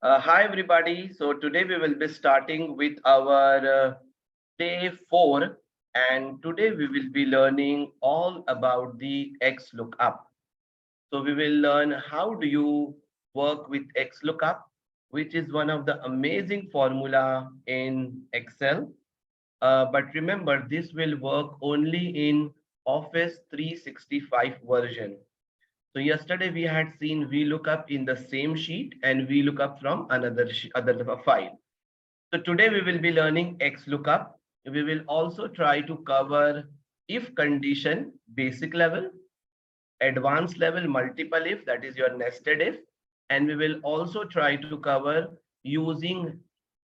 Hi everybody. So today we will be starting with our day 4, and today we will be learning all about the Xlookup. So we will learn how do you work with Xlookup, which is one of the amazing formula in Excel. But remember, this will work only in Office 365 version. So yesterday we had seen VLOOKUP in the same sheet and VLOOKUP from other file. So today we will be learning XLOOKUP. We will also try to cover if condition basic level, advanced level multiple if, that is your nested if, and we will also try to cover using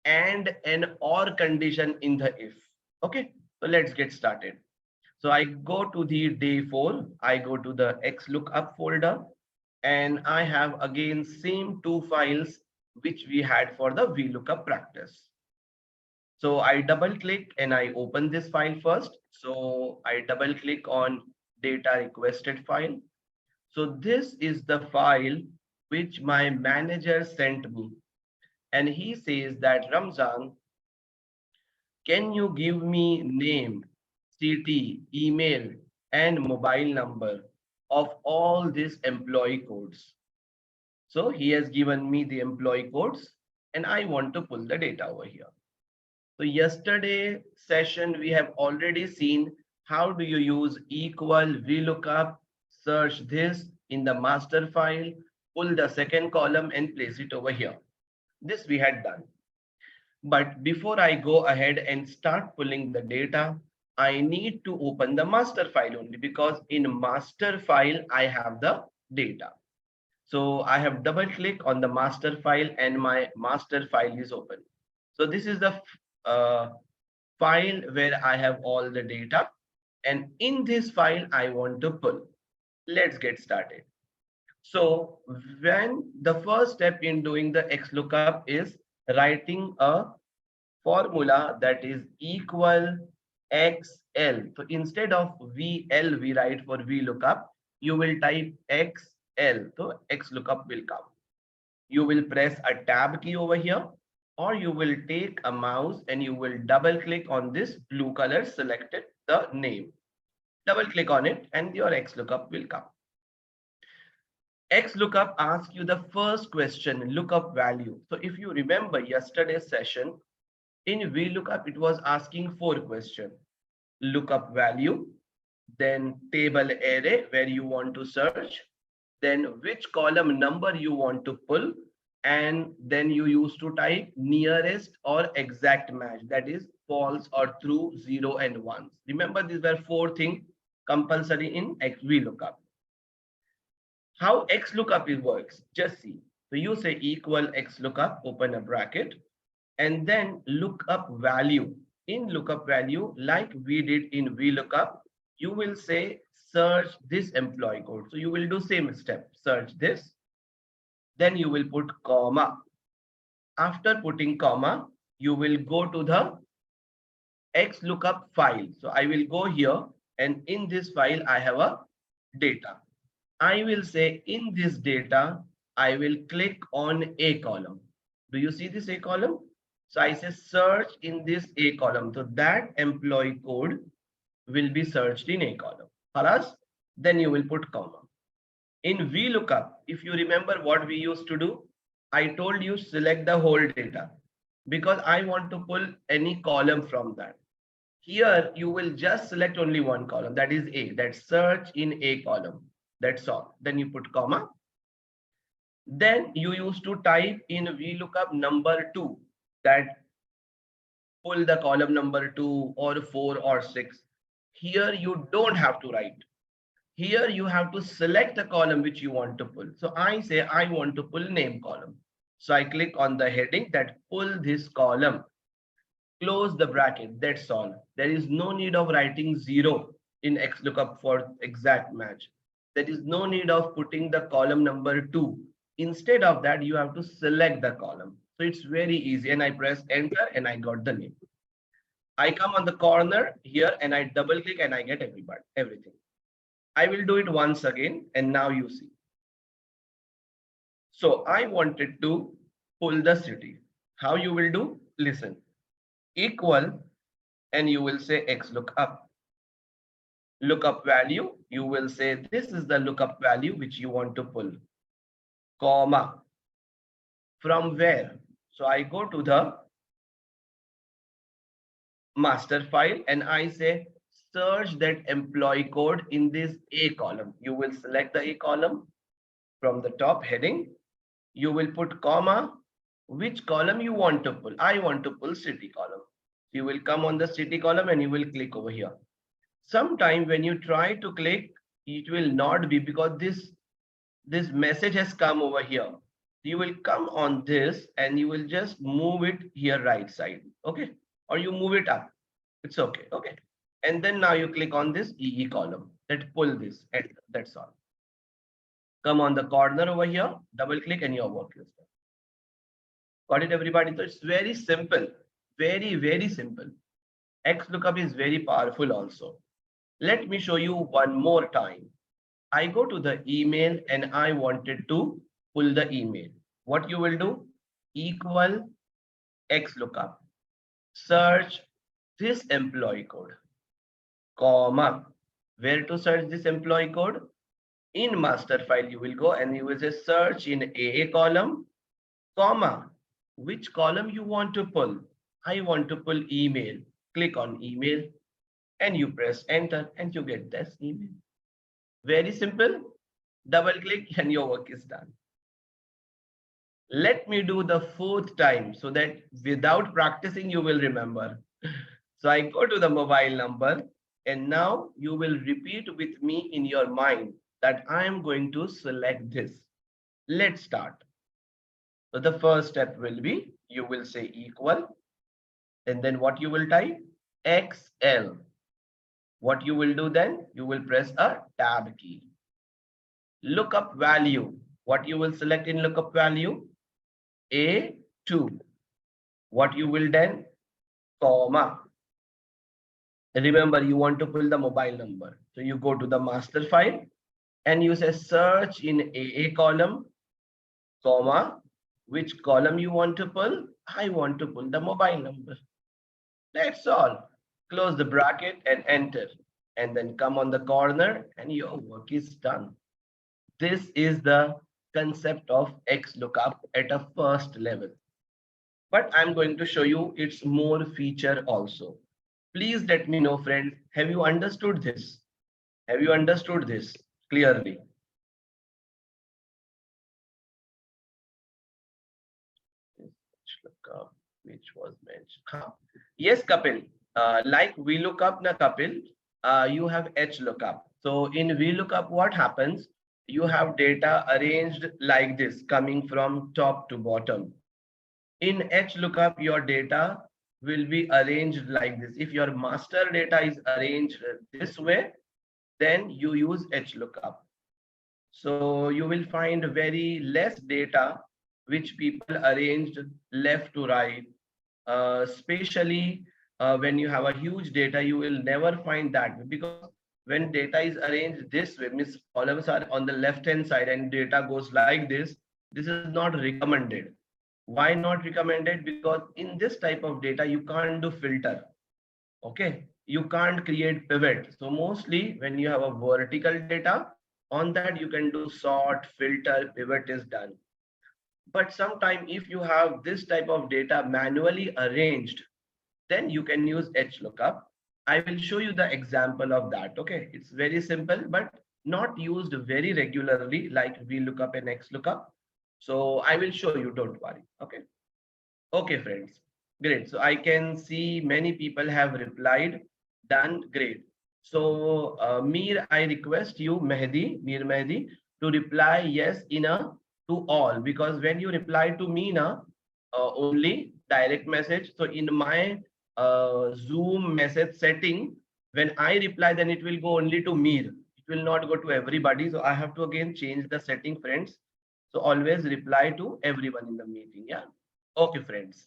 and an or condition in the if. Okay, so let's get started. So I go to the day 4, I go to the Xlookup folder, and I have again same two files which we had for the VLOOKUP practice. So I double click and I open this file first. So I double click on data requested file. So this is the file which my manager sent me. And he says that Ramzan, can you give me name, city, email, and mobile number of all these employee codes? So he has given me the employee codes and I want to pull the data over here. So yesterday session, we have already seen how do you use equal VLOOKUP, search this in the master file, pull the second column and place it over here. This we had done. But before I go ahead and start pulling the data, I need to open the master file only because in master file, I have the data. So I have double click on the master file and my master file is open. So this is the uh, file where I have all the data. And in this file, I want to pull. Let's get started. So when the first step in doing the XLOOKUP is writing a formula that is equal XL. So instead of VL, we write for VLOOKUP, you will type XL. So XLOOKUP will come. You will press a tab key over here, or you will take a mouse and you will double click on this blue color selected the name. Double click on it and your XLOOKUP will come. XLOOKUP asks you the first question, lookup value. So if you remember yesterday's session, in VLOOKUP, it was asking 4 questions. Lookup value, then table array where you want to search, then which column number you want to pull, and then you used to type nearest or exact match, that is false or true, 0 and 1. Remember, these were 4 things compulsory in VLOOKUP. How XLOOKUP works, just see. So you say equal XLOOKUP, open a bracket, and then lookup value. In lookup value, like we did in VLOOKUP, you will say search this employee code. So you will do same step, search this. Then you will put comma. After putting comma, you will go to the XLOOKUP file. So I will go here, and in this file, I have a data. I will say in this data, I will click on A column. Do you see this A column? So I say search in this A column. So that employee code will be searched in A column. Halas? Then you will put comma. In VLOOKUP, if you remember what we used to do, I told you select the whole data because I want to pull any column from that. Here you will just select only one column, that is A, that search in A column. That's all. Then you put comma. Then you used to type in VLOOKUP number 2, that pull the column number 2 or 4 or 6. Here you don't have to write. Here you have to select the column which you want to pull. So I say I want to pull name column. So I click on the heading that pull this column. Close the bracket. That's all. There is no need of writing 0 in XLOOKUP for exact match. There is no need of putting the column number 2. Instead of that, you have to select the column. So it's very easy. And I press enter and I got the name. I come on the corner here and I double click and I get everything. I will do it once again and now you see. So I wanted to pull the city. How you will do? Listen. Equal, and you will say X lookup. Lookup value, you will say this is the lookup value which you want to pull. Comma. From where? So I go to the master file and I say search that employee code in this A column. You will select the A column from the top heading. You will put comma, which column you want to pull. I want to pull city column. You will come on the city column and you will click over here. Sometime when you try to click, it will not be because this message has come over here. You will come on this and you will just move it here right side. Okay. Or you move it up. It's okay. Okay. And then now you click on this EE column. That pull this and that's all. Come on the corner over here, double click and your work is done. Got it, everybody? So it's very simple. Very, very simple. Xlookup is very powerful also. Let me show you one more time. I go to the email and I wanted to pull the email. What you will do? Equal Xlookup. Search this employee code, comma. Where to search this employee code? In master file, you will go and you will say search in AA column, comma. Which column you want to pull? I want to pull email. Click on email and you press enter and you get this email. Very simple. Double click and your work is done. Let me do the fourth time so that without practicing you will remember. So I go to the mobile number and now you will repeat with me in your mind that I am going to select this. Let's start. So the first step will be you will say equal and then what you will type? XL. What you will do then? You will press a tab key. Lookup value. What you will select in lookup value? A2. What you will then? Comma. Remember, you want to pull the mobile number. So you go to the master file and you say search in AA column, comma, which column you want to pull? I want to pull the mobile number. That's all. Close the bracket and enter. And then come on the corner and your work is done. This is the concept of Xlookup at a first level. But I'm going to show you its more feature also. Please let me know, friends, have you understood this? Have you understood this clearly? Lookup, which was mentioned. Yes, Kapil. Like VLOOKUP na Kapil, you have Hlookup. So in VLOOKUP, what happens? You have data arranged like this, coming from top to bottom. In Hlookup, your data will be arranged like this. If your master data is arranged this way, then you use Hlookup. So you will find very less data which people arranged left to right. Especially when you have a huge data, you will never find that because when data is arranged this way, means columns are on the left hand side and data goes like this is not recommended. Why not recommended? Because in this type of data, you can't do filter. Okay, you can't create pivot. So mostly when you have a vertical data, on that you can do sort, filter, pivot is done. But sometime if you have this type of data manually arranged, then you can use Hlookup. I will show you the example of that. Okay, it's very simple, but not used very regularly like VLOOKUP and Xlookup. So I will show you, don't worry. Okay. Okay, friends. Great. So I can see many people have replied. Done. Great. So Mir, I request you, Mir Mehdi, to reply yes in a to all, because when you reply to me na only direct message. So in my Zoom message setting, when I reply, then it will go only to Mir. It will not go to everybody. So I have to again change the setting, friends. So always reply to everyone in the meeting. Yeah. Okay, friends.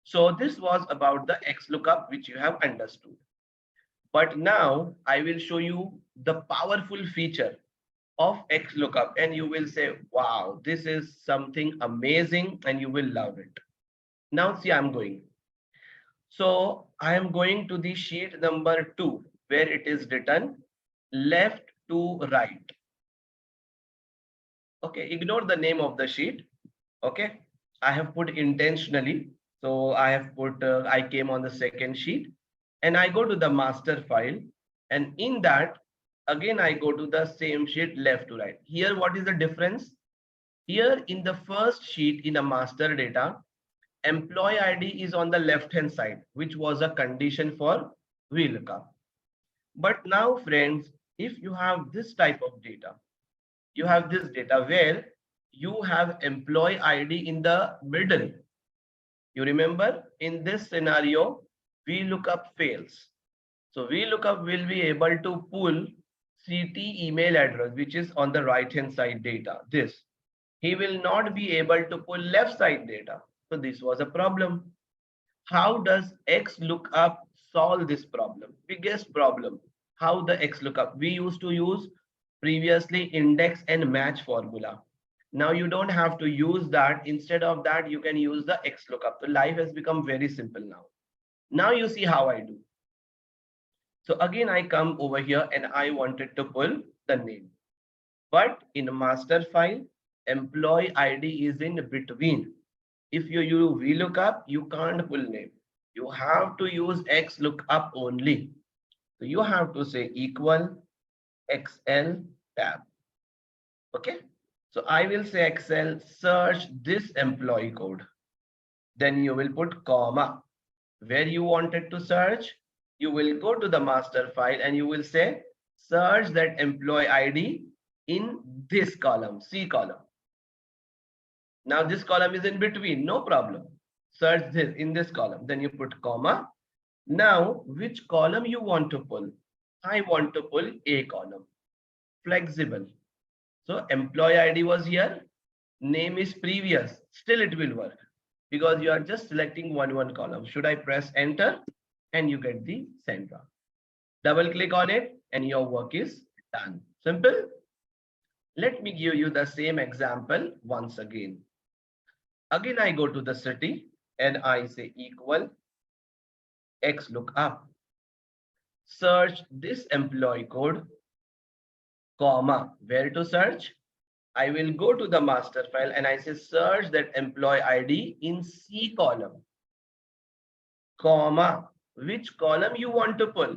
So this was about the Xlookup, which you have understood. But now I will show you the powerful feature. of Xlookup, and you will say, wow, this is something amazing and you will love it. Now see, I'm going. So I am going to the sheet number 2 where it is written left to right. Okay, ignore the name of the sheet. Okay, I have put intentionally. So I have put, I came on the second sheet and I go to the master file, and in that, again, I go to the same sheet left to right. Here, what is the difference? Here in the first sheet in a master data, employee ID is on the left hand side, which was a condition for VLOOKUP. But now, friends, if you have this type of data, you have this data where you have employee ID in the middle. You remember in this scenario, VLOOKUP fails. So VLOOKUP will be able to pull CT email address, which is on the right hand side data. This he will not be able to pull left side data. So this was a problem. How does Xlookup solve this problem? Biggest problem. How the Xlookup? We used to use previously index and match formula. Now you don't have to use that. Instead of that, you can use the Xlookup. The life has become very simple now. Now you see how I do. So again, I come over here and I wanted to pull the name. But in master file, employee ID is in between. If you use VLOOKUP, you can't pull name. You have to use Xlookup only. So you have to say equal XL tab. Okay. So I will say Excel search this employee code. Then you will put comma. Where you wanted to search, you will go to the master file and you will say search that employee ID in this column, C column. Now this column is in between, no problem. Search this in this column. Then you put comma. Now which column you want to pull? I want to pull A column. Flexible. So employee ID was here. Name is previous. Still it will work because you are just selecting one column. Should I press enter? And you get the center. Double click on it and your work is done. Simple. Let me give you the same example once again. Again, I go to the city and I say equal Xlookup. Search this employee code, comma. Where to search? I will go to the master file and I say search that employee ID in C column, comma. Which column you want to pull?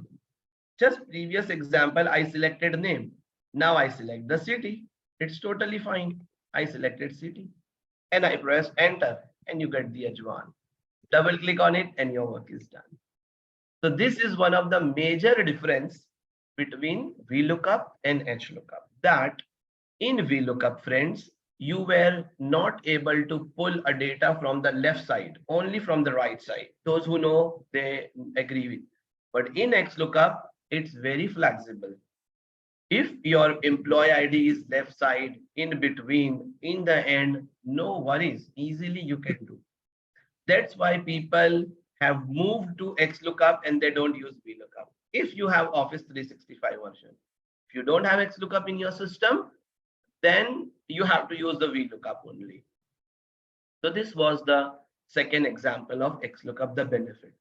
Just previous example, I selected name. Now I select the city. It's totally fine. I selected city and I press enter and you get the Ajwan. Double click on it and your work is done. So this is one of the major difference between VLOOKUP and Xlookup. That in VLOOKUP, friends, you were not able to pull a data from the left side, only from the right side. Those who know, they agree with. But in Xlookup, it's very flexible. If your employee ID is left side, in between, in the end, no worries. Easily you can do. That's why people have moved to Xlookup and they don't use VLOOKUP. If you have Office 365 version, if you don't have Xlookup in your system, then you have to use the VLOOKUP only. So this was the second example of Xlookup, the benefit.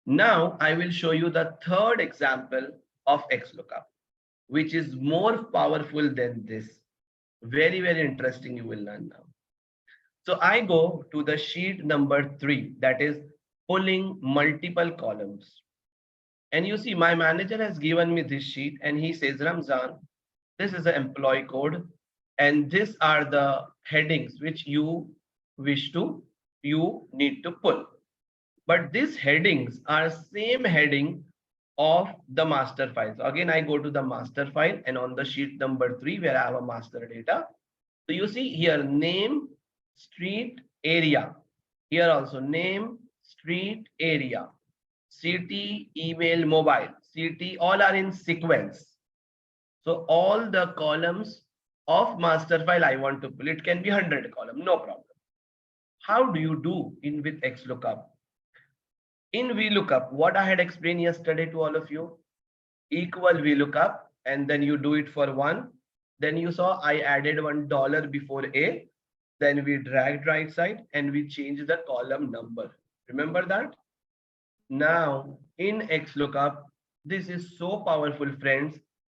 Now I will show you the third example of Xlookup, which is more powerful than this. Very, very interesting. You will learn now. So I go to the sheet number 3, that is pulling multiple columns. And you see my manager has given me this sheet and he says, Ramzan, this is the employee code and these are the headings which you need to pull. But these headings are same heading of the master file. So again, I go to the master file and on the sheet number 3 where I have a master data. So you see here name, street, area. Here also name, street, area. City, email, mobile. City, all are in sequence. So all the columns of master file I want to pull. It can be 100 column, no problem. How do you do in with Xlookup? In VLOOKUP, what I had explained yesterday to all of you, equal VLOOKUP, and then you do it for 1, Then you saw I added $1 before A. Then we dragged right side and we changed the column number. Remember that? Now in Xlookup, this is so powerful, friends.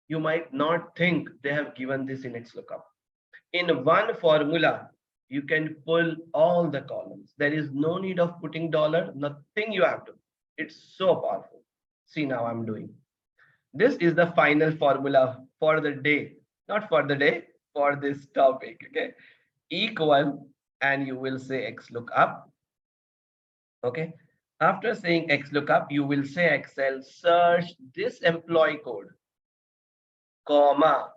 You might not think they have given this in Xlookup. In one formula, you can pull all the columns. There is no need of putting dollar, nothing you have to. It's so powerful. See now I'm doing. This is the final formula for the day, not for the day, for this topic. Okay. Equal, and you will say Xlookup. Okay. After saying Xlookup, you will say Excel search this employee code, comma.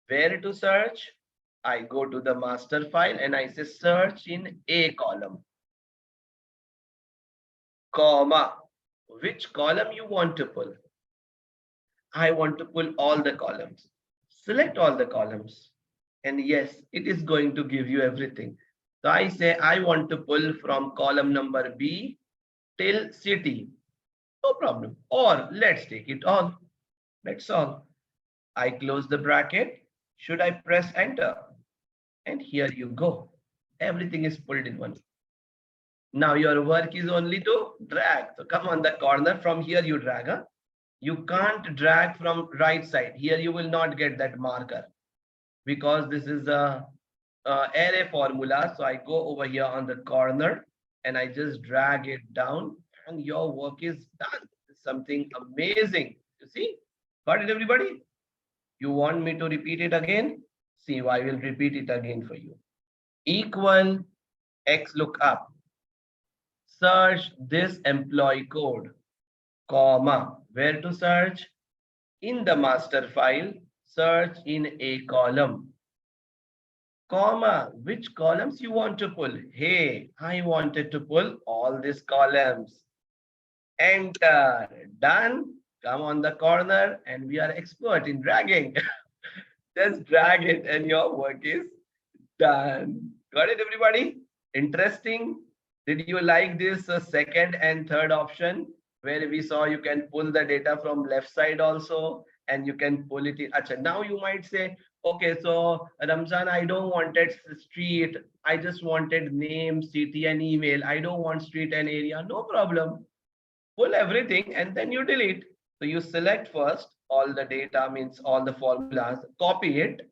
Where to search? I go to the master file and I say search in A column, comma. Which column you want to pull? I want to pull all the columns. Select all the columns. And yes, it is going to give you everything. So I say I want to pull from column number B till city. No problem. Or let's take it all. That's all. I close the bracket. Should I press enter? And here you go. Everything is pulled in one. Now your work is only to drag. So come on the corner. From here you drag. Huh? You can't drag from right side. Here you will not get that marker because this is a array formula. So I go over here on the corner and I just drag it down and your work is done. It's something amazing. You see? Got it, everybody? You want me to repeat it again? See, I will repeat it again for you. Equal Xlookup. Search this employee code, comma. Where to search? In the master file, search in a column, comma. Which columns you want to pull? Hey, I wanted to pull all these columns. Enter. Done. Come on the corner and we are expert in dragging. Just drag it and your work is done. Got it, everybody? Interesting. Did you like this second and third option where we saw you can pull the data from left side also and you can pull it in? Achha, now you might say, okay, so Ramzan, I don't wanted street. I just wanted name, city and email. I don't want street and area. No problem. Pull everything and then you delete. So you select first all the data, means all the formulas, copy it,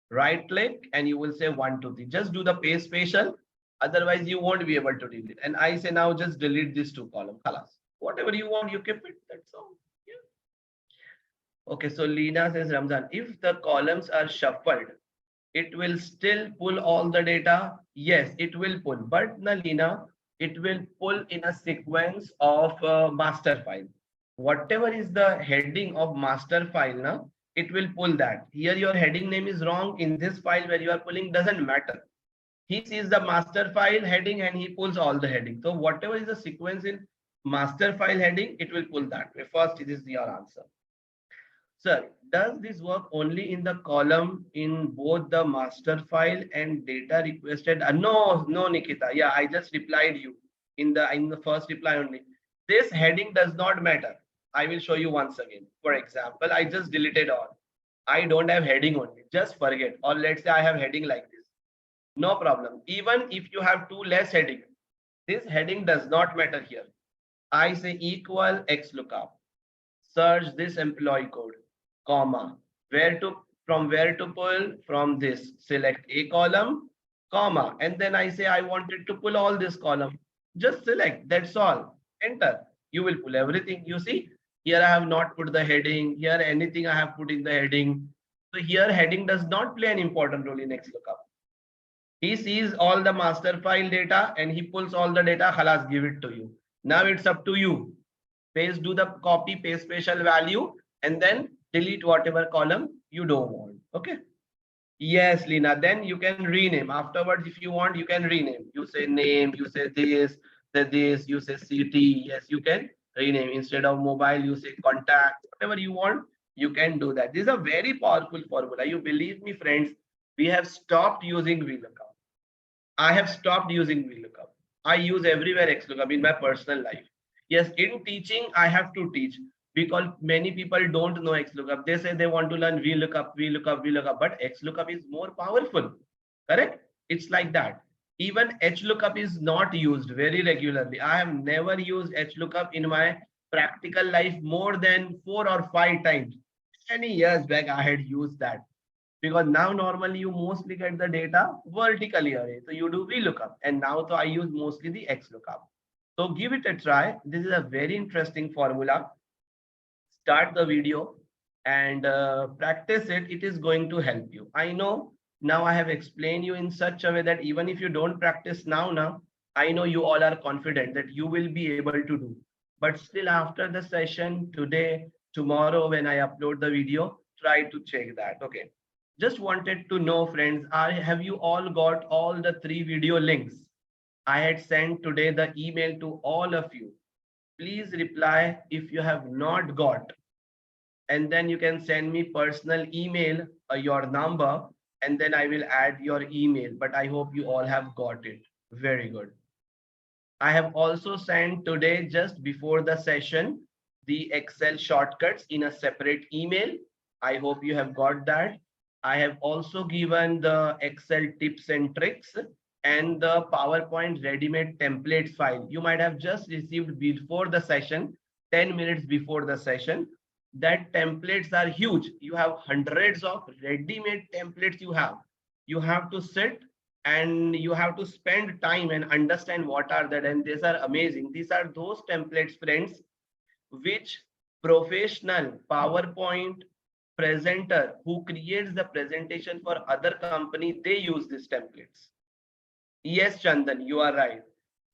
right click and you will say 1, 2, 3. Just do the paste special. Otherwise, you won't be able to delete. And I say now just delete these 2 columns. Khalas. Whatever you want, you keep it. That's all. Yeah. Okay, so Leena says, Ramzan, if the columns are shuffled, it will still pull all the data. Yes, it will pull. But na Leena, it will pull in a sequence of master file. Whatever is the heading of master file, na, it will pull that. Here your heading name is wrong. In this file where you are pulling doesn't matter. He sees the master file heading and he pulls all the heading. So whatever is the sequence in master file heading, it will pull that way. First, it is your answer. Sir, does this work only in the column in both the master file and data requested? No, Nikita. Yeah, I just replied you in the first reply only. This heading does not matter. I will show you once again. For example, I just deleted all. I don't have heading only. Just forget. Or let's say I have heading like this. No problem. Even if you have 2 less heading, this heading does not matter here. I say equal Xlookup. Search this employee code, comma. From where to pull? From this. Select a column, comma. And then I say I wanted to pull all this column. Just select. That's all. Enter. You will pull everything. You see, here I have not put the heading. Here anything I have put in the heading. So here heading does not play an important role in Xlookup. He sees all the master file data and he pulls all the data. Khalas, give it to you. Now it's up to you. Paste, do the copy, paste special value, and then delete whatever column you don't want. Okay. Yes, Lina. Then you can rename. Afterwards, if you want, you can rename. You say name, you say this, you say city. Yes, you can rename. Instead of mobile, you say contact. Whatever you want, you can do that. This is a very powerful formula. You believe me, friends, we have stopped using VLOOKUP. I have stopped using VLOOKUP. I use everywhere Xlookup in my personal life. Yes, in teaching, I have to teach because many people don't know Xlookup. They say they want to learn VLOOKUP, VLOOKUP, VLOOKUP, but Xlookup is more powerful. Correct? It's like that. Even Hlookup is not used very regularly. I have never used Hlookup in my practical life more than 4 or 5 times. Many years back, I had used that because now normally you mostly get the data vertically array. So you do VLOOKUP, and now so I use mostly the Xlookup. So give it a try. This is a very interesting formula. Start the video and practice it. It is going to help you. I know now I have explained you in such a way that even if you don't practice now, I know you all are confident that you will be able to do. But still, after the session today, tomorrow, when I upload the video, try to check that. Okay. Just wanted to know, friends, have you all got all the 3 video links? I had sent today the email to all of you. Please reply if you have not got, and then you can send me personal email, your number, and then I will add your email. But I hope you all have got it. Very good. I have also sent today, just before the session, the Excel shortcuts in a separate email. I hope you have got that. I have also given the Excel tips and tricks and the PowerPoint ready-made templates file. You might have just received before the session, 10 minutes before the session. That templates are huge. You have hundreds of ready-made templates you have. You have to sit and you have to spend time and understand what are that, and these are amazing. These are those templates, friends, which professional PowerPoint presenter who creates the presentation for other company, they use these templates. Yes, Chandan, you are right.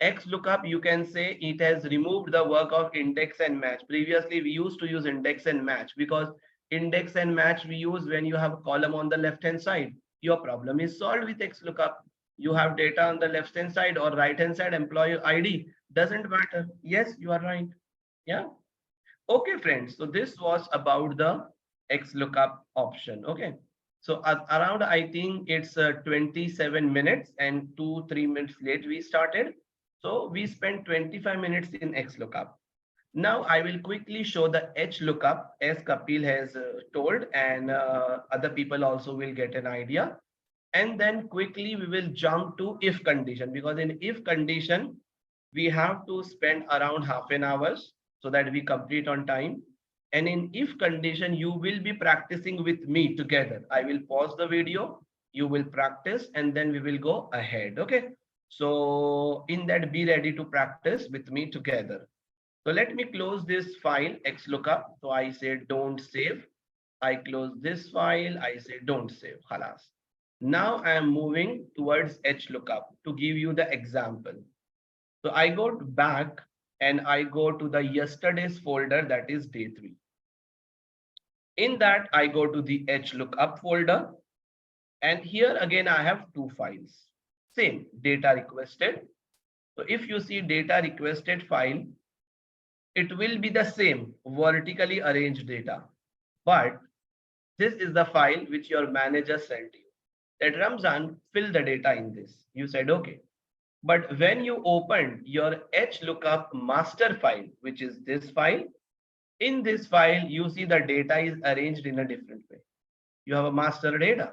Xlookup, you can say it has removed the work of index and match. Previously, we used to use index and match because index and match we use when you have a column on the left hand side. Your problem is solved with Xlookup. You have data on the left hand side or right hand side, employee ID, doesn't matter. Yes, you are right. Yeah. Okay, friends. So this was about the Xlookup option. Okay. So around, I think it's 27 minutes and 2-3 minutes late we started. So we spent 25 minutes in Xlookup. Now I will quickly show the Hlookup as Kapil has told, and other people also will get an idea. And then quickly we will jump to if condition, because in if condition, we have to spend around half an hour so that we complete on time. And in if condition, you will be practicing with me together. I will pause the video, you will practice, and then we will go ahead. Okay. So in that, be ready to practice with me together. So let me close this file, Xlookup. So I say don't save. I close this file. I say don't save. Khalas. Now I am moving towards Hlookup to give you the example. So I go back and I go to the yesterday's folder, that is day 3. In that, I go to the Hlookup folder. And here again, I have 2 files. Same data requested. So if you see data requested file, it will be the same vertically arranged data. But this is the file which your manager sent you. That Ramzan, fill the data in this. You said, okay. But when you open your Hlookup master file, which is this file, in this file, you see the data is arranged in a different way. You have a master data,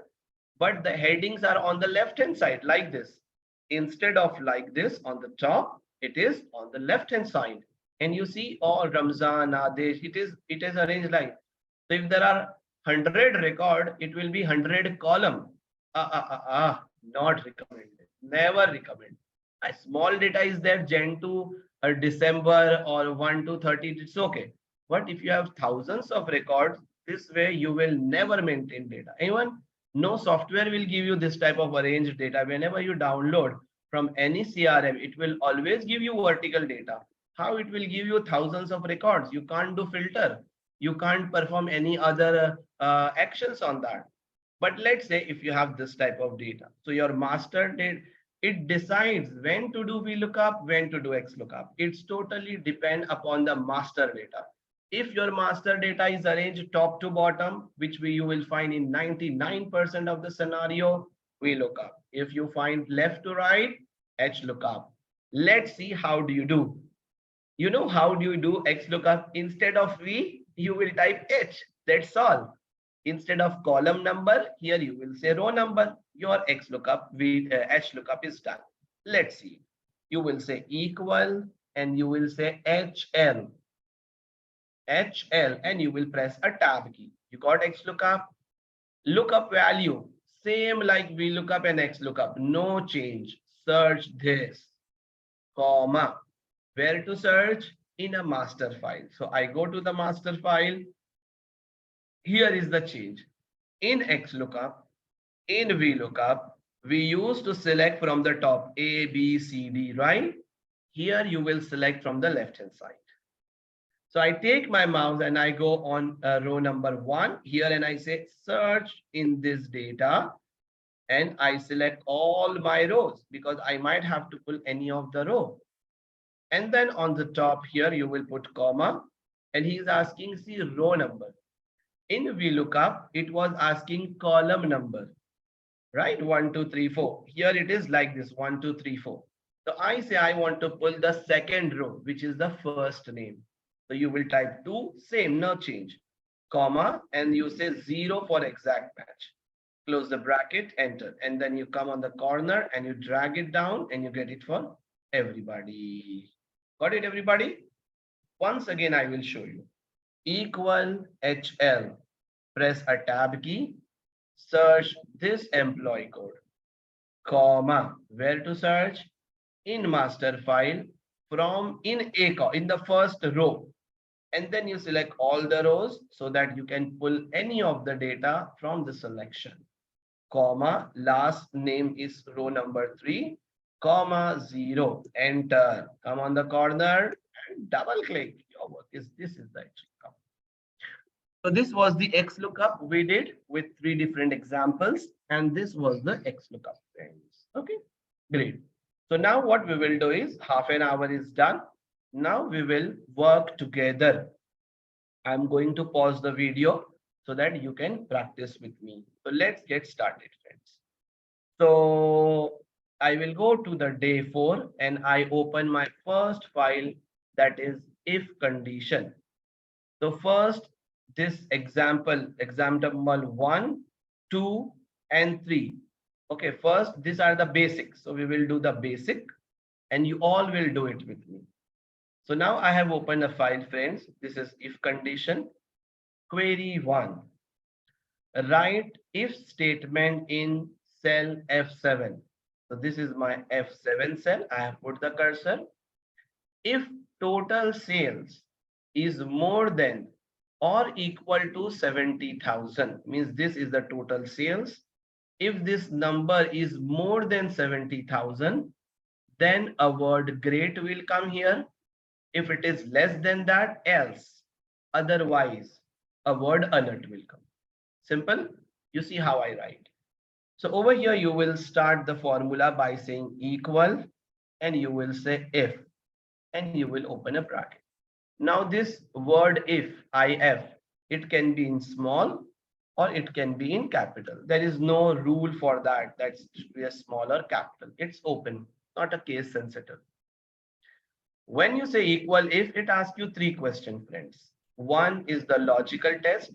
but the headings are on the left hand side like this. Instead of like this on the top, it is on the left hand side. And you see all Ramzan, Adesh, it is arranged like. So if there are 100 record, it will be 100 column. Not recommended. Never recommend. A small data is there, Jan to December or 1 to 30, it's okay. But if you have thousands of records, this way you will never maintain data. Even no software will give you this type of arranged data. Whenever you download from any CRM, it will always give you vertical data. How it will give you thousands of records? You can't do filter. You can't perform any other actions on that. But let's say if you have this type of data, so your master data, it decides when to do VLOOKUP, when to do Xlookup. It's totally depend upon the master data. If your master data is arranged top to bottom, which you will find in 99% of the scenario, VLOOKUP. If you find left to right, Hlookup. Let's see how do you do. You know how do you do Xlookup? Instead of V, you will type H. That's all. Instead of column number, here you will say row number. Your H lookup is done. Let's see. You will say equal and you will say HL and you will press a tab key. You got X lookup. Lookup value, same like VLOOKUP and XLOOKUP, no change. Search this, comma. Where to search? In a master file. So I go to the master file. Here is the change. In XLOOKUP, in VLOOKUP, we used to select from the top A, B, C, D, right? Here you will select from the left hand side. So I take my mouse and I go on row number 1 here and I say search in this data and I select all my rows because I might have to pull any of the row. And then on the top here you will put comma and he is asking see row number. In VLOOKUP it was asking column number, right? 1, 2, 3, 4. Here it is like this 1, 2, 3, 4. So I say I want to pull the second row, which is the first name. So you will type 2, same, no change, comma, and you say 0 for exact match. Close the bracket, enter, and then you come on the corner and you drag it down and you get it for everybody. Got it, everybody? Once again, I will show you. Equal HL. Press a tab key. Search this employee code, comma. Where to search? In master file from in the first row. And then you select all the rows so that you can pull any of the data from the selection, comma, last name is row number 3, comma, 0, enter. Come on the corner and double click. Your work is this is the XLOOKUP. So this was the XLOOKUP we did with 3 different examples, and this was the XLOOKUP, friends. Okay, great. So now what we will do is half an hour is done. Now we will work together. I'm going to pause the video so that you can practice with me. So let's get started, friends. So I will go to the day 4 and I open my first file, that is if condition. So first this example 1, 2 and 3. Okay, first these are the basics. So we will do the basic and you all will do it with me. So now I have opened a file, friends. This is if condition. Query 1. Write if statement in cell F7. So this is my F7 cell. I have put the cursor. If total sales is more than or equal to 70,000, means this is the total sales. If this number is more than 70,000, then a word great will come here. If it is less than that, else. Otherwise, a word alert will come. Simple. You see how I write. So over here, you will start the formula by saying equal and you will say if and you will open a bracket. Now this word if, it can be in small or it can be in capital. There is no rule for that. That's a small or capital. It's open, not a case sensitive. When you say equal if, it asks you 3 questions, friends. One is the logical test,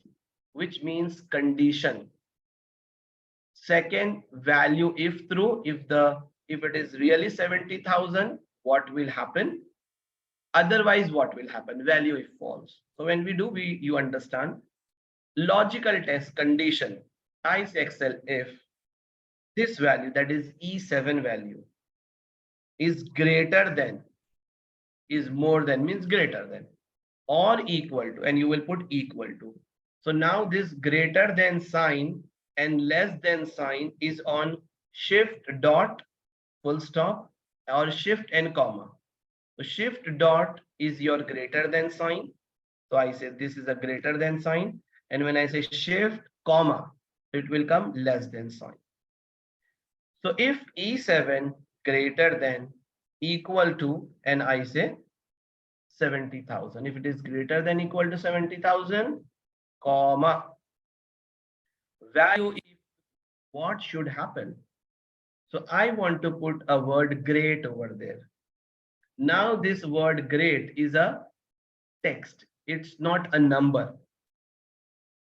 which means condition. Second, value if true, if it is really 70,000, what will happen? Otherwise, what will happen? Value if false. So when we do, you understand. Logical test condition. I say Excel if this value, that is E7 value, is greater than, is more than, means greater than or equal to, and you will put equal to. So now this greater than sign and less than sign is on shift dot full stop or shift and comma. So shift dot is your greater than sign. So I say this is a greater than sign, and when I say shift comma, it will come less than sign. So if E7 greater than equal to, and I say 70,000. If it is greater than equal to 70,000, comma, value if, what should happen? So I want to put a word great over there. Now this word great is a text. It's not a number.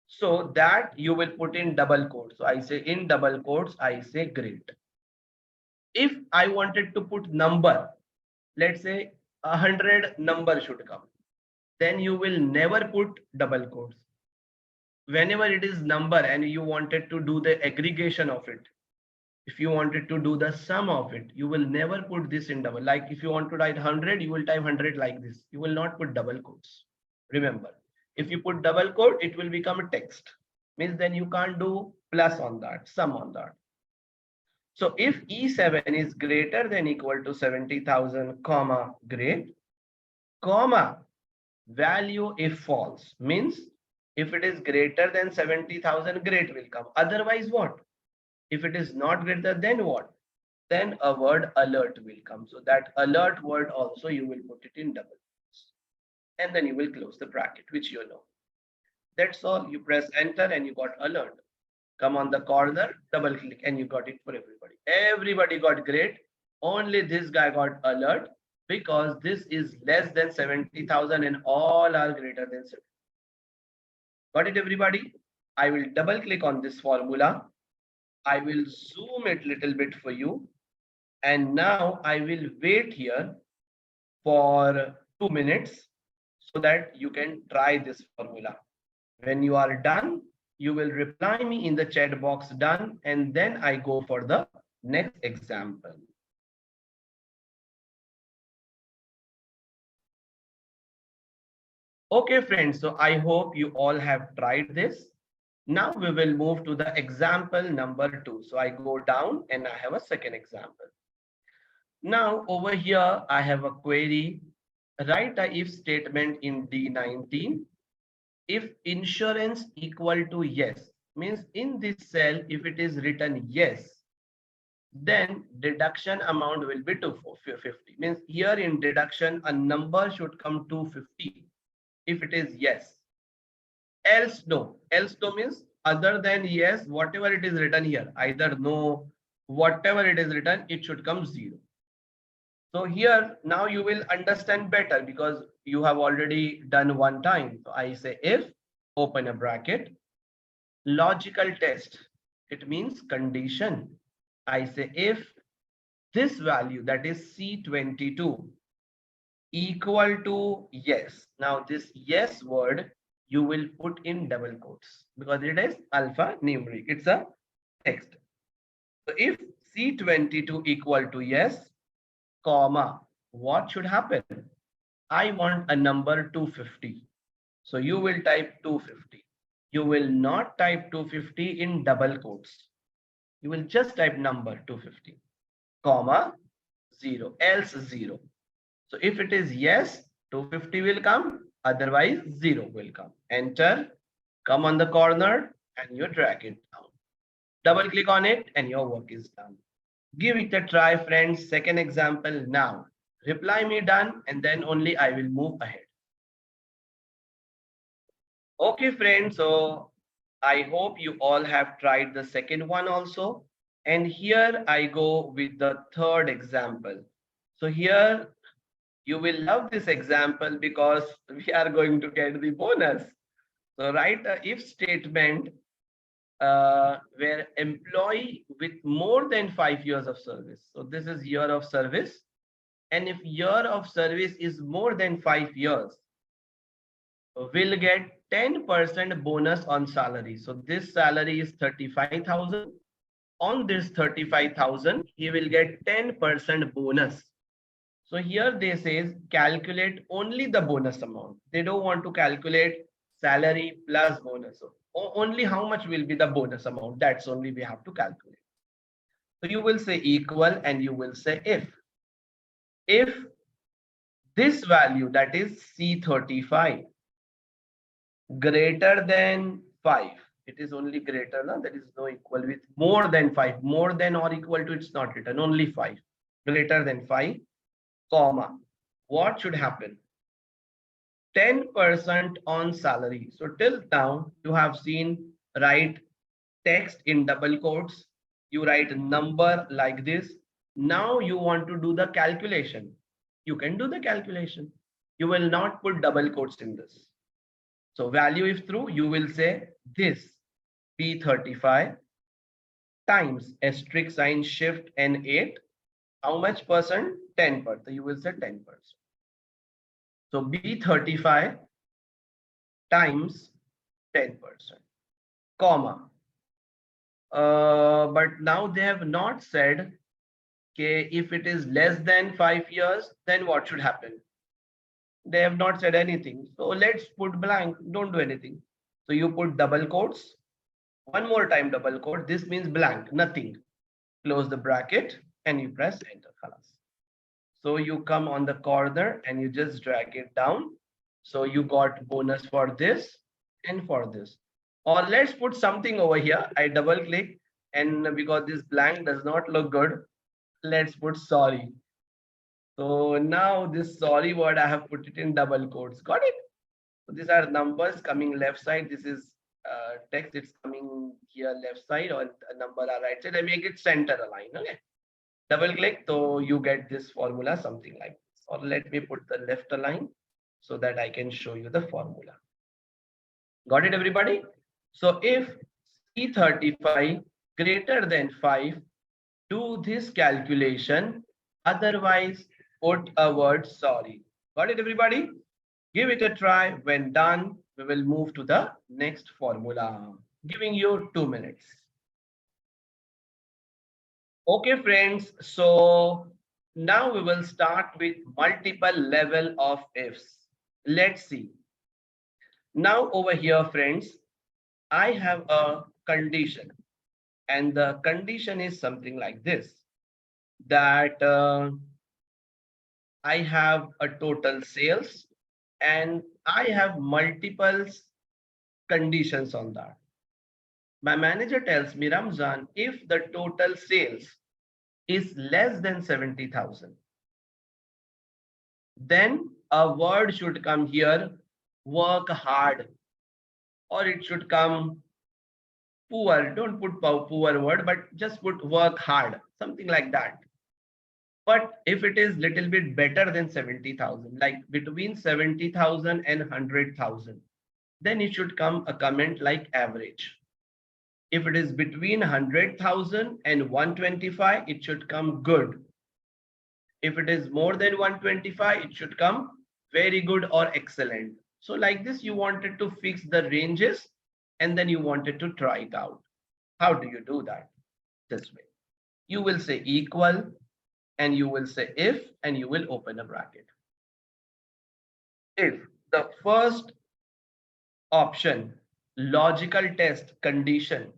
So that you will put in double quotes. So I say in double quotes, I say great. If I wanted to put number, let's say 100 number should come, then you will never put double quotes. Whenever it is number and you wanted to do the aggregation of it, if you wanted to do the sum of it, you will never put this in double. Like if you want to write 100, you will type 100 like this. You will not put double quotes. Remember, if you put double quote, it will become a text. Means then you can't do plus on that, sum on that. So if E7 is greater than equal to 70,000, comma, great, comma, value if false, means if it is greater than 70,000, great will come. Otherwise what? If it is not greater, then what? Then a word alert will come. So that alert word also you will put it in double quotes. And then you will close the bracket, which you know. That's all. You press enter and you got alert. Come on the corner, double click, and you got it for everybody. Everybody got great. Only this guy got alert because this is less than 70,000 and all are greater than 70. Got it, everybody? I will double click on this formula. I will zoom it a little bit for you. And now I will wait here for 2 minutes so that you can try this formula. When you are done, you will reply me in the chat box done, and then I go for the next example. Okay, friends, so I hope you all have tried this. Now we will move to the example number 2. So I go down and I have a second example. Now over here, I have a query. Write a if statement in D19. If insurance equal to yes, means in this cell, if it is written yes, then deduction amount will be 250. Means here in deduction, a number should come 250 if it is yes. Else no. Else no means other than yes, whatever it is written here, either no, whatever it is written, it should come 0. So here now you will understand better because you have already done one time. So I say if, open a bracket, logical test, it means condition. I say if this value, that is C22, equal to yes. Now this yes word you will put in double quotes because it is alphanumeric. It's a text. So if C22 equal to yes, comma, what should happen? I want a number 250. So you will type 250. You will not type 250 in double quotes. You will just type number 250, comma, 0, else 0. So if it is yes, 250 will come, otherwise 0 will come. Enter, come on the corner and you drag it down. Double click on it and your work is done. Give it a try, friends. Second example now. Reply me done and then only I will move ahead. Okay, friends. So I hope you all have tried the second one also. And here I go with the third example. So here you will love this example because we are going to get the bonus. So write a if statement where employee with more than 5 years of service. So this is year of service. And if year of service is more than 5 years, will get 10% bonus on salary. So this salary is 35,000. On this 35,000, he will get 10% bonus. So here they says calculate only the bonus amount. They don't want to calculate salary plus bonus. So only how much will be the bonus amount. That's only we have to calculate. So you will say equal and you will say if this value, that is C35, greater than 5, it is only greater, no? There is no equal with more than 5, more than or equal to, it's not written, only 5, greater than 5, comma, what should happen? 10% on salary. So till now you have seen write text in double quotes, you write number like this. Now you want to do the calculation. You can do the calculation. You will not put double quotes in this. So value if true, you will say this B35 times asterisk sign shift N8. How much percent? 10%. You will say 10%. So B35 times 10%, comma. But now they have not said, okay, if it is less than 5 years, then what should happen? They have not said anything. So let's put blank, don't do anything. So you put double quotes, one more time double quote. This means blank, nothing. Close the bracket and you press enter. So you come on the corner and you just drag it down. So you got bonus for this and for this. Or let's put something over here. I double click, and because this blank does not look good, let's put sorry. So now this sorry word, I have put it in double quotes. Got it? So these are numbers coming left side. This is text. It's coming here left side, or a number are right side. I make it center align. Okay. Double click, so you get this formula, something like this. Or let me put the left align so that I can show you the formula. Got it, everybody? So if C35 greater than 5, do this calculation. Otherwise, put a word sorry. Got it, everybody? Give it a try. When done, we will move to the next formula. Giving you 2 minutes. Okay, friends. So now we will start with multiple level of ifs. Let's see. Now over here, friends, I have a condition, and the condition is something like this, that I have a total sales and I have multiple conditions on that. My manager tells me, Ramzan, if the total sales is less than 70,000, then a word should come here, work hard, or it should come poor. Don't put poor word, but just put work hard, something like that. But if it is little bit better than 70,000, like between 70,000 and 100,000, then it should come a comment like average. If it is between 100,000 and 125, it should come good. If it is more than 125, it should come very good or excellent. So like this, you wanted to fix the ranges and then you wanted to try it out. How do you do that? This way. You will say equal, and you will say if, and you will open a bracket. If the first option, logical test condition,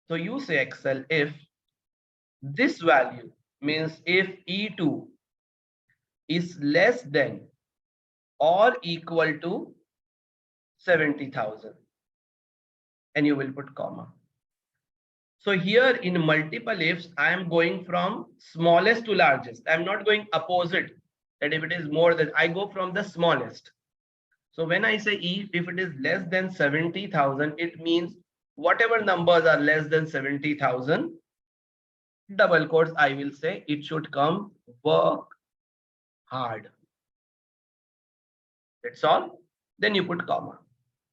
so you say Excel, if this value means if E2 is less than or equal to 70,000, and you will put comma. So here in multiple ifs, I am going from smallest to largest. I'm not going opposite, that if it is more than, I go from the smallest. So when I say if it is less than 70,000, it means whatever numbers are less than 70,000, double quotes, I will say it should come work hard. That's all. Then you put comma.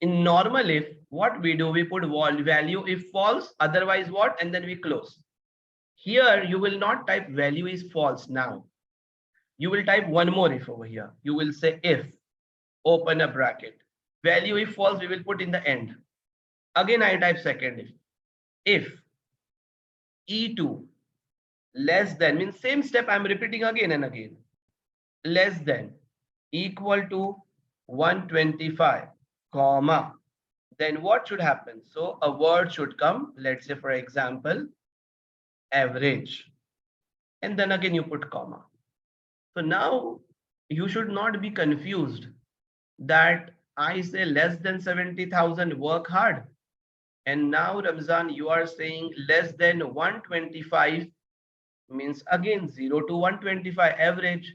In normal if, what we do, we put value if false, otherwise what, and then we close. Here you will not type value is false now. You will type one more if over here. You will say if, open a bracket. Value if false, we will put in the end. Again, I type second if. If E2 less than, means same step I'm repeating again and again. Less than, equal to 125, comma. Then what should happen? So a word should come, let's say for example, average. And then again you put comma. So now you should not be confused that I say less than 70,000, work hard. And now Ramzan, you are saying less than 125, means again 0 to 125 average.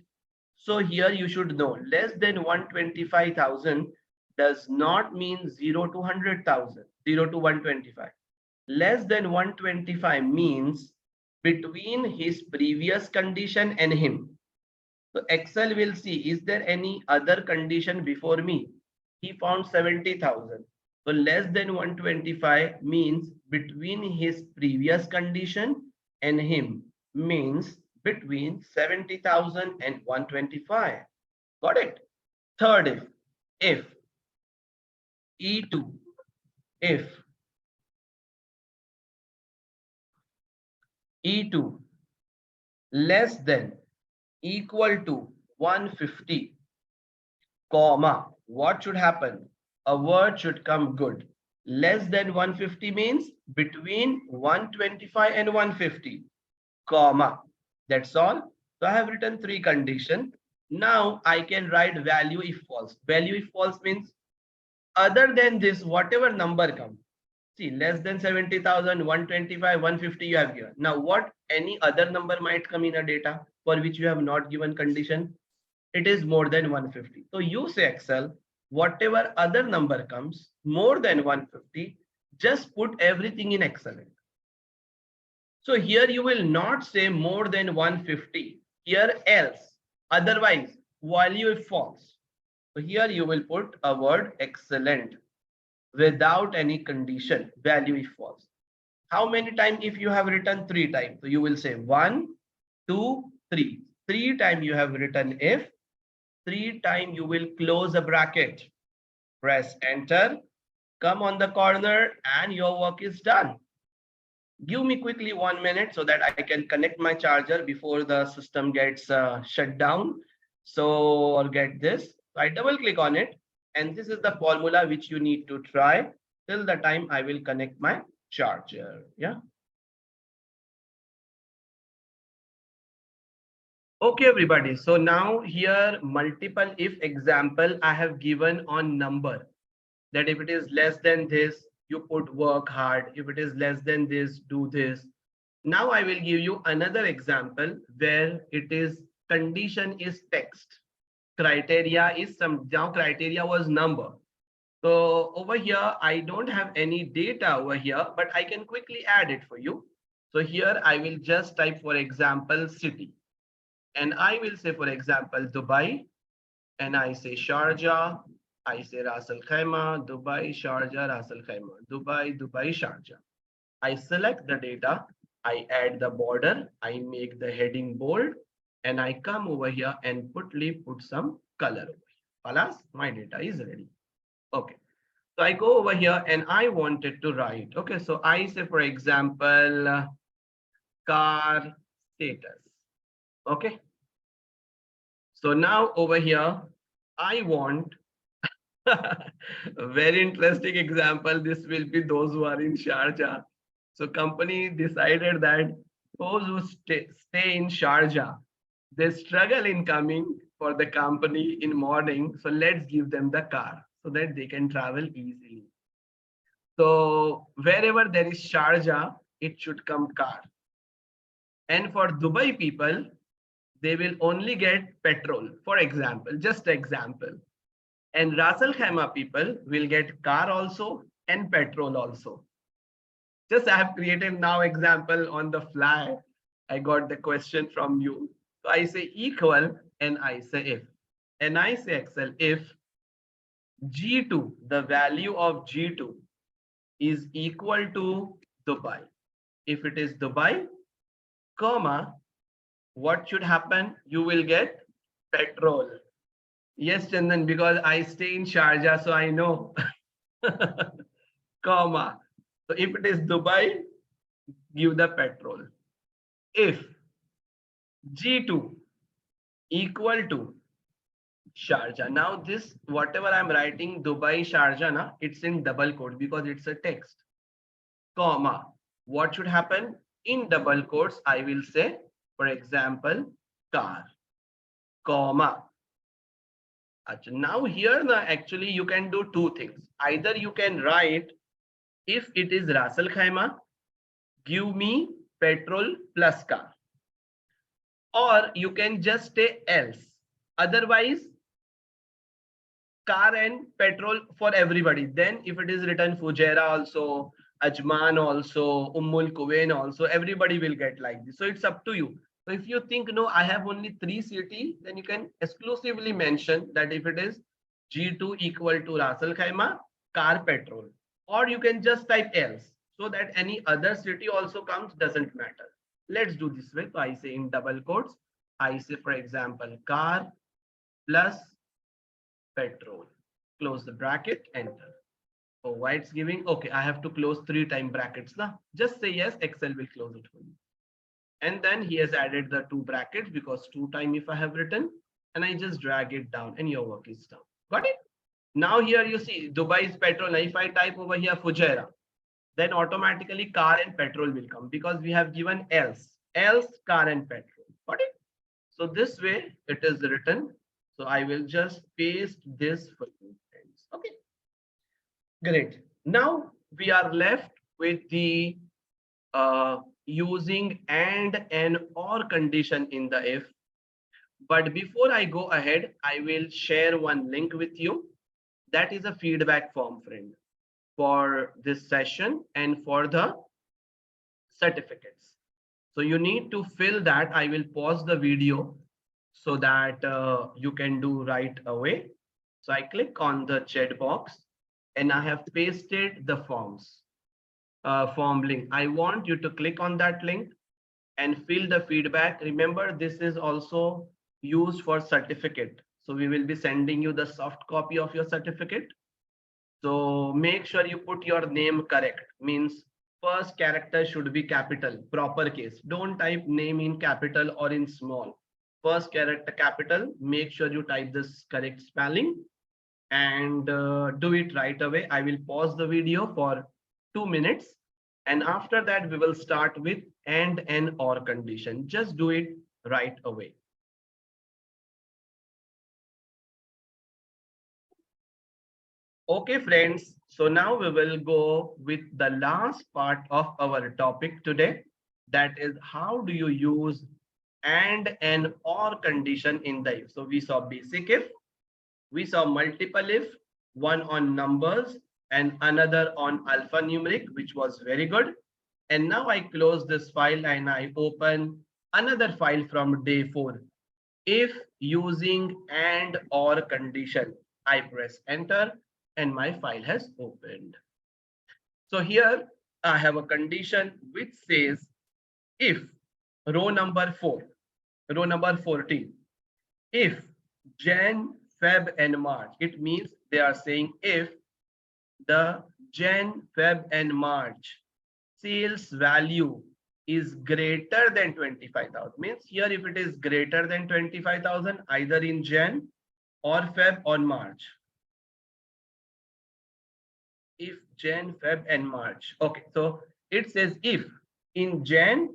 So here you should know less than 125,000 does not mean 0 to 100,000, 0 to 125. Less than 125 means between his previous condition and him. So Excel will see, is there any other condition before me? he found 70,000. So less than 125 means between his previous condition and him, means between 70,000 and 125. Got it? Third if E2, if E2 less than equal to 150, comma, what should happen? A word should come good. Less than 150 means between 125 and 150, comma. That's all. So I have written three conditions. Now I can write value if false. Value if false means other than this, whatever number comes. See, less than 70,000, 125, 150 you have given. Now what any other number might come in a data for which you have not given condition? It is more than 150. So you say Excel, whatever other number comes more than 150, just put everything in excellent. So here you will not say more than 150. Here else. Otherwise, value if false. So here you will put a word excellent without any condition, value if false. How many times? If you have written three times, so you will say 1, 2, 3. Three times you have written if, three times you will close a bracket, press enter, come on the corner, and your work is done. Give me quickly 1 minute so that I can connect my charger before the system gets shut down. So, or get this. I double click on it, and this is the formula which you need to try till the time I will connect my charger. Yeah. Okay, everybody. So now here multiple if example I have given on number, that if it is less than this, you put work hard. If it is less than this, do this. Now I will give you another example where it is condition is text. Criteria is some, now criteria was number. So over here, I don't have any data over here, but I can quickly add it for you. So here I will just type, for example, city. And I will say, for example, Dubai. And I say Sharjah. I say Ras Al Khaimah, Dubai, Sharjah, Ras Al Khaimah, Dubai, Dubai, Sharjah. I select the data, I add the border, I make the heading bold, and I come over here and put some color over here. Alas, my data is ready. Okay. So I go over here and I wanted to write. Okay, so I say, for example, car status. Okay. So now over here, I want a very interesting example. This will be those who are in Sharjah. So company decided that those who stay in Sharjah, they struggle in coming for the company in morning. So let's give them the car so that they can travel easily. So wherever there is Sharjah, it should come car. And for Dubai people, they will only get petrol, for example, just example. And Ras Al Khaimah people will get car also and petrol also. Just I have created now example on the fly. I got the question from you. So I say equal and I say if. And I say Excel if G2, the value of G2 is equal to Dubai. If it is Dubai, comma, what should happen? You will get petrol. Yes, Chandan, because I stay in Sharjah, so I know. Comma. So if it is Dubai, give the petrol. If G2 equal to Sharjah. Now this, whatever I'm writing, Dubai, Sharjah, na, it's in double quote because it's a text. Comma. What should happen? In double quotes, I will say, for example, car. Comma. Now here, actually, you can do two things. Either you can write, if it is Ras Al Khaimah, give me petrol plus car. Or you can just say else. Otherwise, car and petrol for everybody. Then if it is written Fujairah also, Ajman also, Ummul Kuwain also, everybody will get like this. So it's up to you. So if you think, no, I have only 3 cities, then you can exclusively mention that if it is G2 equal to Rasal Khaima, car petrol. Or you can just type else so that any other city also comes, doesn't matter. Let's do this way. So I say in double quotes, I say, for example, car plus petrol. Close the bracket, enter. Oh, why it's giving? Okay, I have to close 3 time brackets now. Just say yes, Excel will close it for you. And then he has added the 2 brackets because 2 time if I have written, and I just drag it down and your work is done. Got it? Now here you see Dubai's petrol. Now if I type over here Fujairah, then automatically car and petrol will come because we have given else car and petrol. Got it? So this way it is written. So I will just paste this for you friends. Okay, great. Now we are left with the using and or condition in the if. But before I go ahead, I will share one link with you. That is a feedback form, friend, for this session and for the certificates. So you need to fill that. I will pause the video so that you can do right away. So I click on the chat box and I have pasted the form link. I want you to click on that link and fill the feedback. Remember, this is also used for certificate. So we will be sending you the soft copy of your certificate. So make sure you put your name correct. Means first character should be capital, proper case. Don't type name in capital or in small. First character capital, make sure you type this correct spelling and do it right away. I will pause the video for 2 minutes. And after that, we will start with and or condition. Just do it right away. Okay, friends. So now we will go with the last part of our topic today. That is, how do you use and or condition in the if? So we saw basic if, we saw multiple if, one on numbers and another on alphanumeric, which was very good. And now I close this file and I open another file from day 4. If using and or condition, I press enter and my file has opened. So here I have a condition which says if row number 4, row number 14, if Jan, Feb and March, it means they are saying if the Jan, Feb and March sales value is greater than 25,000, means here if it is greater than 25,000 either in Jan or Feb or March. If Jan, Feb and March. Okay, so it says if in Jan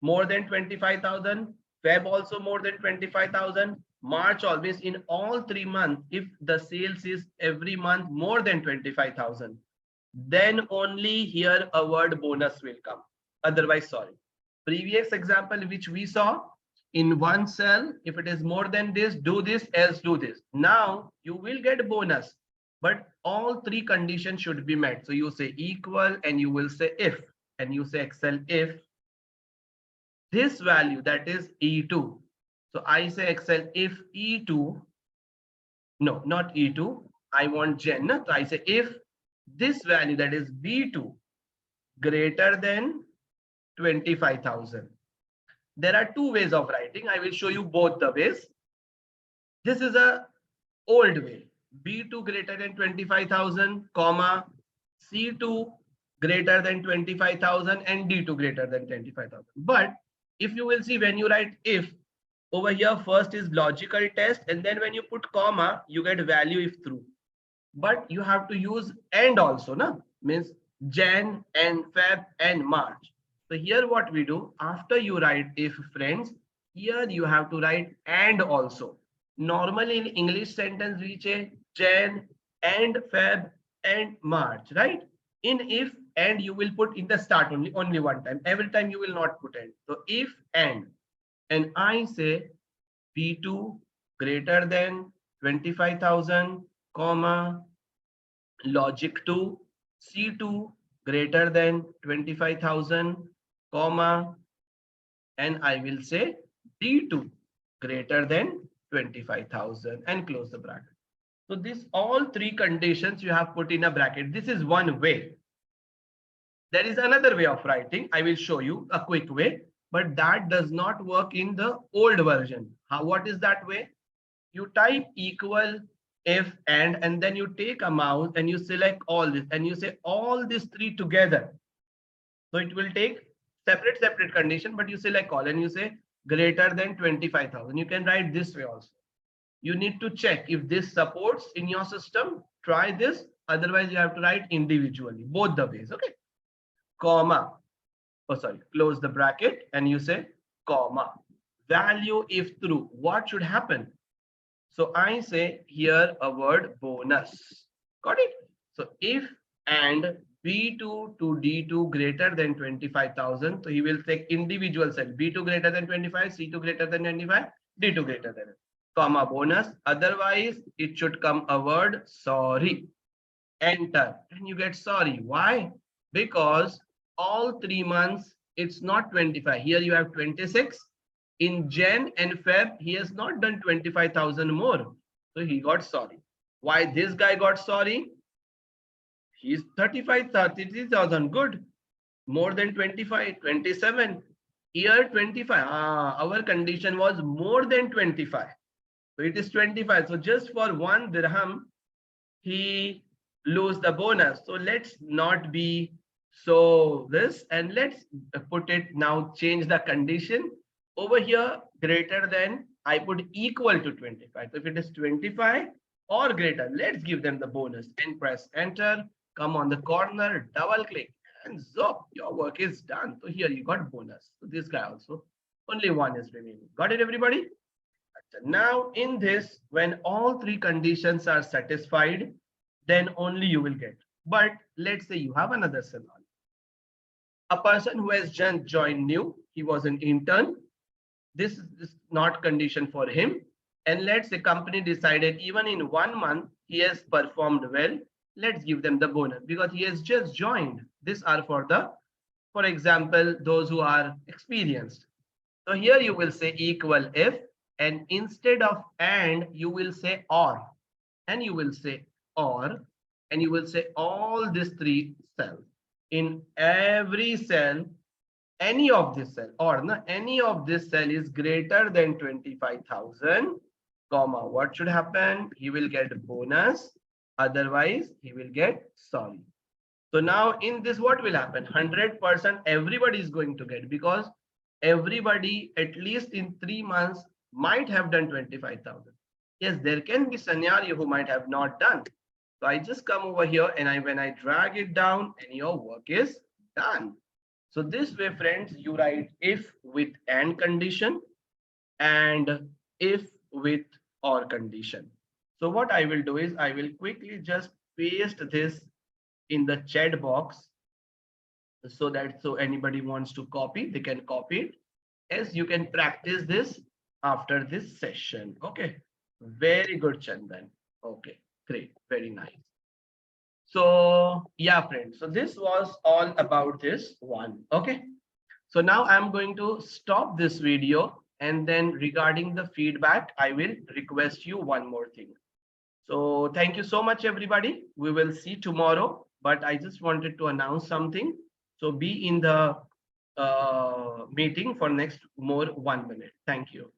more than 25,000, Feb also more than 25,000, March always, in all 3 months, if the sales is every month more than 25,000, then only here a word bonus will come. Otherwise, sorry. Previous example which we saw, in one cell, if it is more than this, do this, else do this. Now you will get bonus, but all 3 conditions should be met. So you say equal and you will say if, and you say Excel if this value, that is E2. So I say Excel if E2, no, not E2, I want Gen. So I say if this value, that is B2, greater than 25,000. There are 2 ways of writing. I will show you both the ways. This is a old way. B2 greater than 25,000, comma, C2 greater than 25,000 and D2 greater than 25,000. But if you will see, when you write if, over here first is logical test, and then when you put comma, you get value if true. But you have to use and also, no? Means Jan and Feb and March. So here what we do, after you write if, friends, here you have to write and also. Normally in English sentence we say Jan and Feb and March, right? In if and you will put in the start only one time. Every time you will not put and. So if and I say B2 greater than 25,000, comma, logic 2, C2 greater than 25,000, comma, and I will say D2 greater than 25,000 and close the bracket. So this all three conditions you have put in a bracket. This is one way. There is another way of writing. I will show you a quick way, but that does not work in the old version. What is that way? You type equal if and then you take a mouse and you select all this and you say all these three together. So it will take separate condition, but you select all and you say greater than 25,000. You can write this way also. You need to check if this supports in your system. Try this. Otherwise, you have to write individually, both the ways. Okay. Comma. Oh, sorry. Close the bracket and you say comma. Value if true. What should happen? So I say here a word bonus. Got it? So if and B2 to D2 greater than 25,000. So he will take individual cell. B2 greater than 25, C2 greater than 25, D2 greater than, comma bonus. Otherwise, it should come a word sorry. Enter. And you get sorry. Why? Because all 3 months, it's not 25. Here you have 26. In Jan and Feb, he has not done 25,000 more. So he got sorry. Why this guy got sorry? He's 33,000. Good. More than 25, 27. Year 25. Our condition was more than 25. So it is 25. So just for 1 dirham, he lose the bonus. So let's not be so this, and let's put it now, change the condition. Over here, greater than, I put equal to 25. So if it is 25 or greater, let's give them the bonus and press enter. Come on the corner, double click, and zop, your work is done. So here you got bonus. So this guy also, only one is remaining. Got it, everybody? Now in this, when all three conditions are satisfied, then only you will get. But let's say you have another scenario. A person who has just joined new, he was an intern. This is not condition for him. And let's say company decided even in 1 month, he has performed well. Let's give them the bonus because he has just joined. These are for example, those who are experienced. So here you will say equal if, and instead of and, you will say or, and you will say or, and you will say all these three cells. In every cell, any of this cell or no, any of this cell is greater than 25,000, comma, what should happen? He will get a bonus. Otherwise, he will get sorry. So now in this, what will happen? 100% everybody is going to get, because everybody at least in 3 months might have done 25,000. Yes, there can be scenario who might have not done. So I just come over here and when I drag it down and your work is done. So this way, friends, you write if with and condition and if with or condition. So what I will do is I will quickly just paste this in the chat box so that anybody wants to copy, they can copy it. As you can practice this after this session. Okay, very good, Chandan. Okay, great, very nice. So yeah, friends, so this was all about this one. Okay, so now I'm going to stop this video, and then regarding the feedback, I will request you one more thing. So thank you so much, everybody. We will see tomorrow, but I just wanted to announce something. So be in the meeting for next more 1 minute. Thank you.